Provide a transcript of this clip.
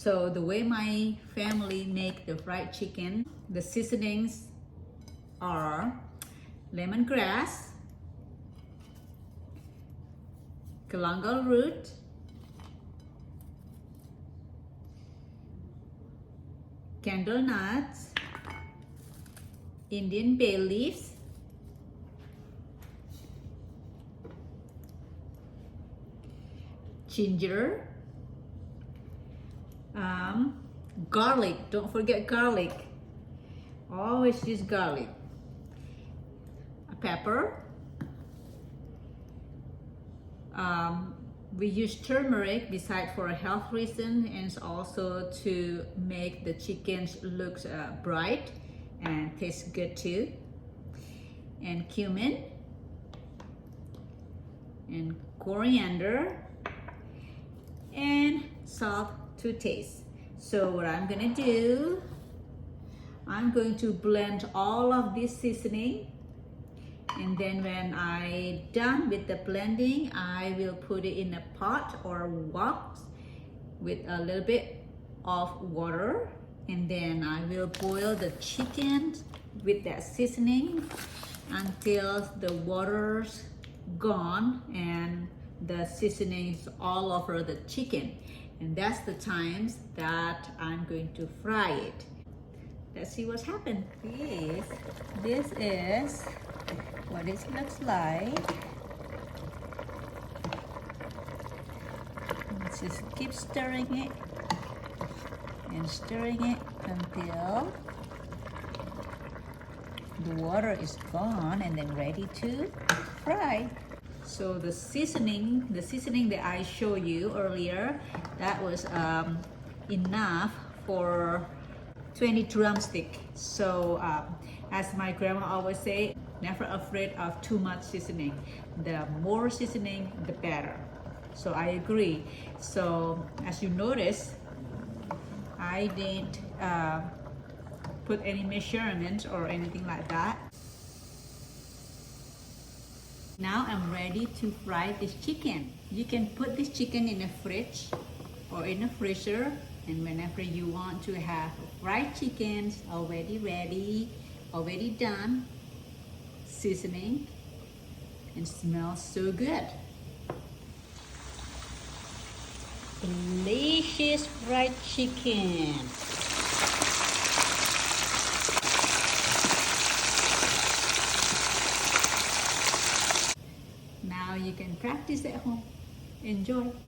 So the way my family make the fried chicken, the seasonings are lemongrass, galangal root, candle nuts, Indian bay leaves, ginger, garlic. Don't forget garlic. Always use garlic. Pepper. We use turmeric besides for a health reason, and also to make the chickens look bright and taste good too. And cumin and coriander and salt to taste. So what I'm gonna do, I'm going to blend all of this seasoning, and then when I done with the blending, I will put it in a pot or wok with a little bit of water, and then I will boil the chicken with that seasoning until the water's gone and the seasonings all over the chicken. And that's the times that I'm going to fry it. Let's see what's happened. This is what it looks like. Let's just keep stirring it and stirring it until the water is gone and then ready to fry. So the seasoning that I showed you earlier, that was enough for 20 drumstick. So as my grandma always say, never afraid of too much seasoning. The more seasoning, the better. So I agree. So as you notice, I didn't put any measurements or anything like that. Now I'm ready to fry this chicken. You can put this chicken in a fridge or in a freezer, and whenever you want to have fried chickens already ready, already done, seasoning, and smells so good. Delicious fried chicken. Now you can practice at home. Enjoy.